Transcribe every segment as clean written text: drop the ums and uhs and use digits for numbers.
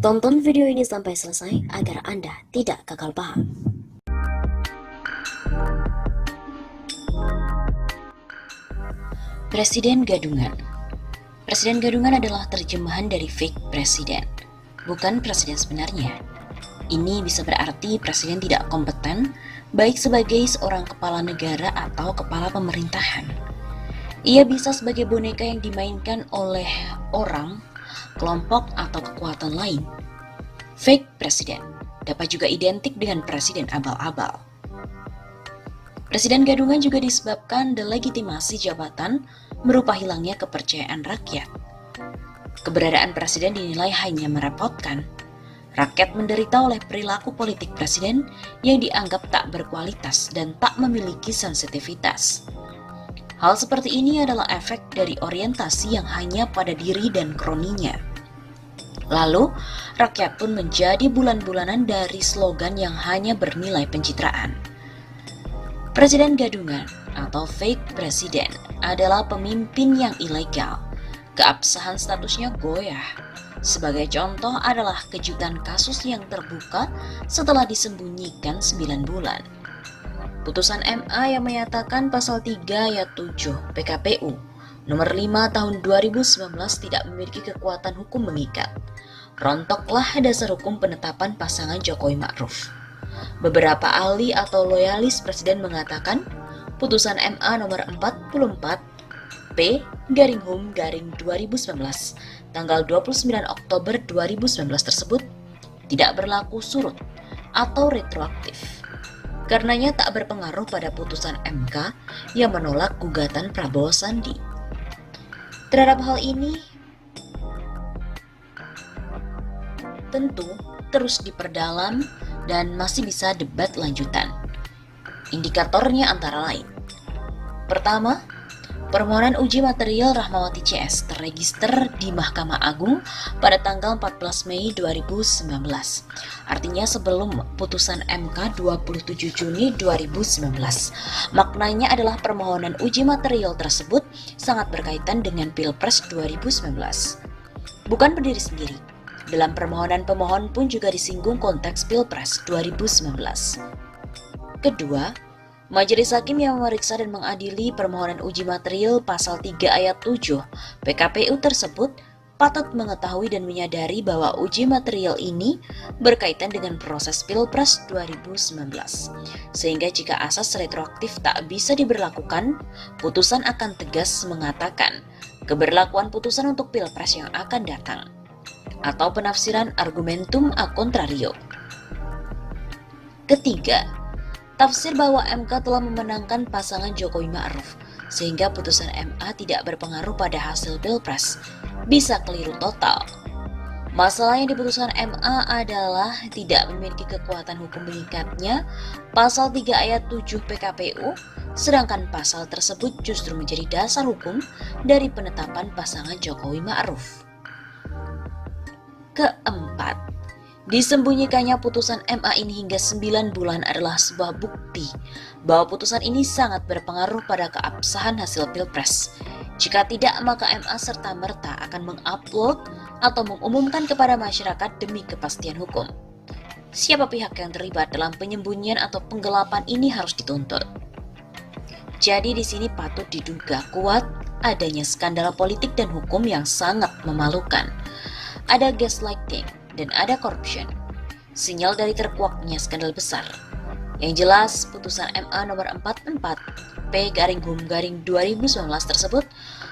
Tonton video ini sampai selesai agar Anda tidak gagal paham. Presiden gadungan. Presiden gadungan adalah terjemahan dari fake presiden, bukan presiden sebenarnya. Ini bisa berarti presiden tidak kompeten, baik sebagai seorang kepala negara atau kepala pemerintahan. Ia bisa sebagai boneka yang dimainkan oleh orang, kelompok, atau kekuatan lain. Fake presiden dapat juga identik dengan presiden abal-abal. Presiden gadungan juga disebabkan delegitimasi jabatan berupa hilangnya kepercayaan rakyat. Keberadaan presiden dinilai hanya merepotkan. Rakyat menderita oleh perilaku politik presiden yang dianggap tak berkualitas dan tak memiliki sensitivitas. Hal seperti ini adalah efek dari orientasi yang hanya pada diri dan kroninya. Lalu, rakyat pun menjadi bulan-bulanan dari slogan yang hanya bernilai pencitraan. Presiden gadungan atau fake presiden adalah pemimpin yang ilegal. Keabsahan statusnya goyah. Sebagai contoh adalah kejutan kasus yang terbuka setelah disembunyikan 9 bulan. Putusan MA yang menyatakan pasal 3 ayat 7 PKPU nomor 5 tahun 2019 tidak memiliki kekuatan hukum mengikat. Rontoklah dasar hukum penetapan pasangan Jokowi Ma'ruf. Beberapa ahli atau loyalis presiden mengatakan putusan MA nomor 44 P/HUM/2019 tanggal 29 Oktober 2019 tersebut tidak berlaku surut atau retroaktif. Karenanya tak berpengaruh pada putusan MK yang menolak gugatan Prabowo Sandi. Terhadap hal ini, tentu terus diperdalam dan masih bisa debat lanjutan. Indikatornya antara lain. Pertama, permohonan uji material Rahmawati CS terregister di Mahkamah Agung pada tanggal 14 Mei 2019. Artinya sebelum putusan MK 27 Juni 2019. Maknanya adalah permohonan uji material tersebut sangat berkaitan dengan Pilpres 2019. Bukan berdiri sendiri. Dalam permohonan pemohon pun juga disinggung konteks Pilpres 2019. Kedua, Majelis Hakim yang memeriksa dan mengadili permohonan uji material pasal 3 ayat 7 PKPU tersebut patut mengetahui dan menyadari bahwa uji material ini berkaitan dengan proses Pilpres 2019. Sehingga jika asas retroaktif tak bisa diberlakukan, putusan akan tegas mengatakan keberlakuan putusan untuk Pilpres yang akan datang, atau penafsiran argumentum a contrario. Ketiga, tafsir bahwa MK telah memenangkan pasangan Jokowi Ma'ruf, sehingga putusan MA tidak berpengaruh pada hasil Pilpres, bisa keliru total. Masalah yang di putusan MA adalah tidak memiliki kekuatan hukum mengikatnya pasal 3 ayat 7 PKPU, sedangkan pasal tersebut justru menjadi dasar hukum dari penetapan pasangan Jokowi Ma'ruf. Keempat, disembunyikannya putusan MA ini hingga 9 bulan adalah sebuah bukti bahwa putusan ini sangat berpengaruh pada keabsahan hasil Pilpres. Jika tidak, maka MA serta-merta akan mengupload atau mengumumkan kepada masyarakat demi kepastian hukum. Siapa pihak yang terlibat dalam penyembunyian atau penggelapan ini harus dituntut. Jadi di sini patut diduga kuat adanya skandal politik dan hukum yang sangat memalukan. Ada gaslighting dan ada corruption, sinyal dari terkuaknya skandal besar. Yang jelas, putusan MA nomor 44 P/HUM/2019 tersebut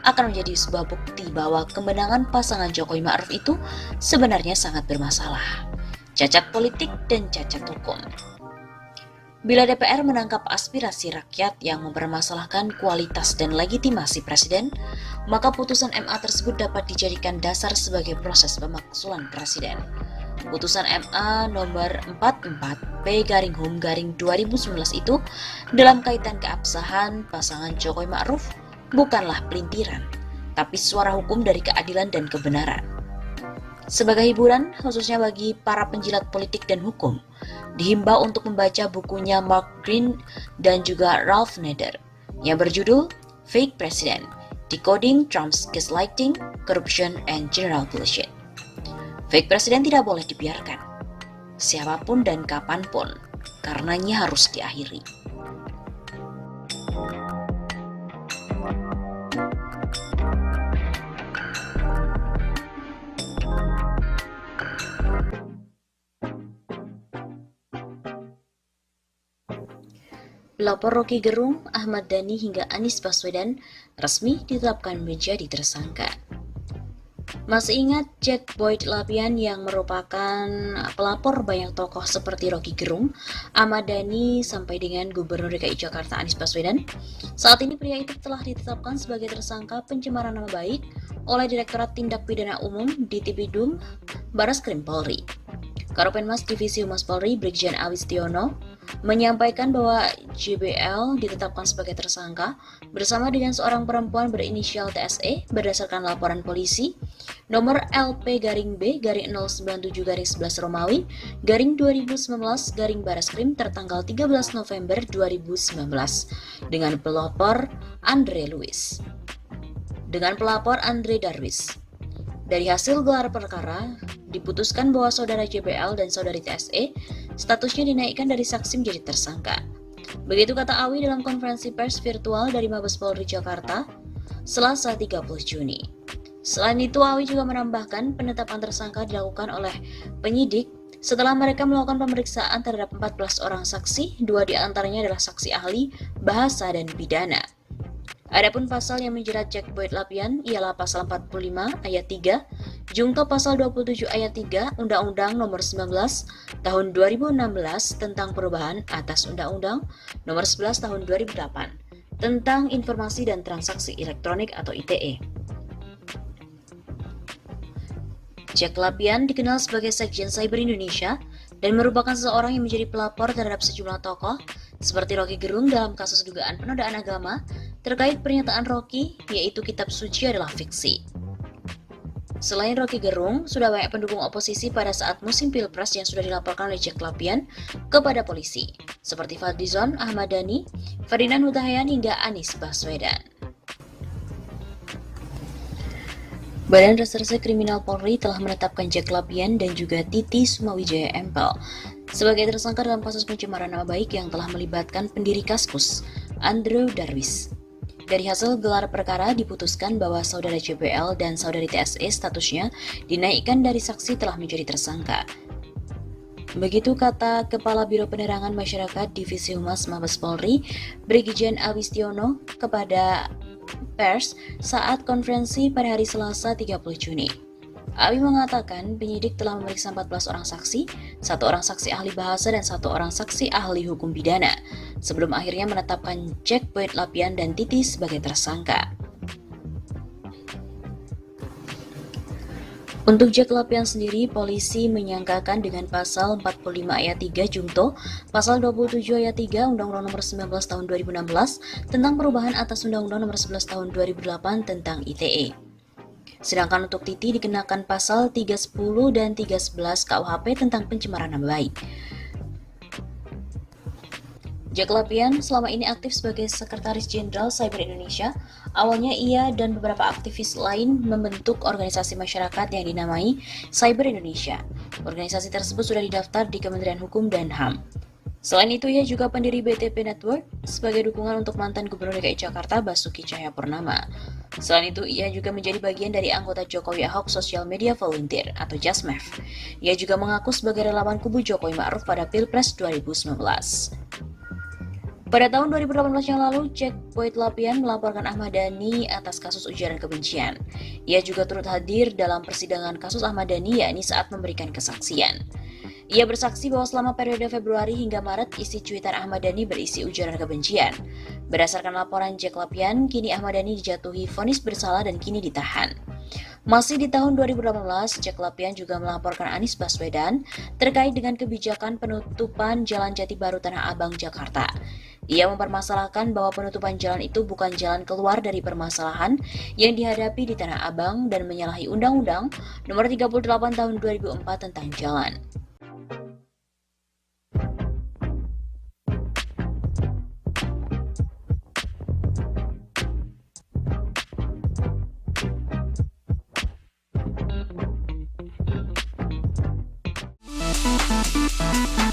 akan menjadi sebuah bukti bahwa kemenangan pasangan Jokowi Ma'ruf itu sebenarnya sangat bermasalah, cacat politik dan cacat hukum. Bila DPR menangkap aspirasi rakyat yang mempermasalahkan kualitas dan legitimasi presiden, maka putusan MA tersebut dapat dijadikan dasar sebagai proses pemaksulan presiden. Putusan MA nomor 44 P/HUM/2019 itu dalam kaitan keabsahan pasangan Jokowi Ma'ruf bukanlah pelintiran, tapi suara hukum dari keadilan dan kebenaran. Sebagai hiburan, khususnya bagi para penjilat politik dan hukum, dihimbau untuk membaca bukunya Mark Green dan juga Ralph Nader yang berjudul Fake President: Decoding Trump's Gaslighting, Corruption, and General Bullshit. Fake presiden tidak boleh dibiarkan, siapapun dan kapanpun, karenanya harus diakhiri. Pelapor Rocky Gerung, Ahmad Dhani hingga Anies Baswedan resmi ditetapkan menjadi tersangka. Masih ingat Jack Boyd Lapian yang merupakan pelapor banyak tokoh seperti Rocky Gerung, Ahmad Dhani sampai dengan Gubernur DKI Jakarta Anies Baswedan? Saat ini pria itu telah ditetapkan sebagai tersangka pencemaran nama baik oleh Direktorat Tindak Pidana Umum Ditipidum Barreskrim Polri. Karopenmas Divisi Humas Polri Brigjen Awistiono menyampaikan bahwa JBL ditetapkan sebagai tersangka bersama dengan seorang perempuan berinisial TSE berdasarkan laporan polisi nomor LP-B-097-11 Romawi _2019 tertanggal 13 November 2019 dengan pelapor Andre Darwis. Dari hasil gelar perkara, diputuskan bahwa saudara JBL dan saudari TSE statusnya dinaikkan dari saksi menjadi tersangka. Begitu kata Awi dalam konferensi pers virtual dari Mabes Polri Jakarta, Selasa 30 Juni. Selain itu, Awi juga menambahkan penetapan tersangka dilakukan oleh penyidik setelah mereka melakukan pemeriksaan terhadap 14 orang saksi, 2 diantaranya adalah saksi ahli, bahasa, dan pidana. Adapun pasal yang menjerat Jack Boyd Lapian ialah pasal 45 ayat 3, Jungto pasal 27 ayat 3 Undang-Undang Nomor 19 Tahun 2016 tentang perubahan atas Undang-Undang Nomor 11 Tahun 2008 tentang Informasi dan Transaksi Elektronik atau ITE. Jack Lapian dikenal sebagai Sekjen Cyber Indonesia dan merupakan seseorang yang menjadi pelapor terhadap sejumlah tokoh seperti Rocky Gerung dalam kasus dugaan penodaan agama. Terkait pernyataan Rocky, yaitu kitab suci adalah fiksi. Selain Rocky Gerung, sudah banyak pendukung oposisi pada saat musim Pilpres yang sudah dilaporkan oleh Jack Lapian kepada polisi, seperti Fadlizon, Ahmad Dhani, Ferdinand Hutahian hingga Anies Baswedan. Badan Reserse Kriminal Polri telah menetapkan Jack Lapian dan juga Titi Sumawijaya Empel sebagai tersangka dalam kasus pencemaran nama baik yang telah melibatkan pendiri Kaskus, Andre Darwis. Dari hasil gelar perkara diputuskan bahwa saudara JBL dan saudari TSE statusnya dinaikkan dari saksi telah menjadi tersangka. Begitu kata Kepala Biro Penerangan Masyarakat Divisi Humas Mabes Polri, Brigjen Awistiono kepada pers saat konferensi pada hari Selasa 30 Juni. Awi mengatakan penyidik telah memeriksa 14 orang saksi, 1 orang saksi ahli bahasa dan 1 orang saksi ahli hukum pidana, sebelum akhirnya menetapkan Jack Boyd Lapian dan Titi sebagai tersangka. Untuk Jack Lapian sendiri, polisi menyangkakan dengan pasal 45 ayat 3 Jungto, pasal 27 ayat 3 Undang-Undang Nomor 19 Tahun 2016 tentang perubahan atas Undang-Undang Nomor 11 Tahun 2008 tentang ITE. Sedangkan untuk Titi dikenakan pasal 310 dan 311 KUHP tentang pencemaran nama baik. Jack Lapian selama ini aktif sebagai Sekretaris Jenderal Cyber Indonesia. Awalnya ia dan beberapa aktivis lain membentuk organisasi masyarakat yang dinamai Cyber Indonesia. Organisasi tersebut sudah didaftar di Kementerian Hukum dan HAM. Selain itu, ia juga pendiri BTP Network sebagai dukungan untuk mantan Gubernur DKI Jakarta Basuki Cahayapurnama. Selain itu, ia juga menjadi bagian dari anggota Jokowi Ahok Social Media Volunteer atau JASMEV. Ia juga mengaku sebagai relawan kubu Jokowi Ma'ruf pada Pilpres 2019. Pada tahun 2018 yang lalu, Jack Boyd Lapian melaporkan Ahmad Dhani atas kasus ujaran kebencian. Ia juga turut hadir dalam persidangan kasus Ahmad Dhani, yakni saat memberikan kesaksian. Ia bersaksi bahwa selama periode Februari hingga Maret, isi cuitan Ahmad Dhani berisi ujaran kebencian. Berdasarkan laporan Jack Lapian, kini Ahmad Dhani dijatuhi vonis bersalah dan kini ditahan. Masih di tahun 2018, Jack Lapian juga melaporkan Anies Baswedan terkait dengan kebijakan penutupan Jalan Jati Baru Tanah Abang, Jakarta. Ia mempermasalahkan bahwa penutupan jalan itu bukan jalan keluar dari permasalahan yang dihadapi di Tanah Abang dan menyalahi Undang-Undang Nomor 38 Tahun 2004 tentang jalan. Thank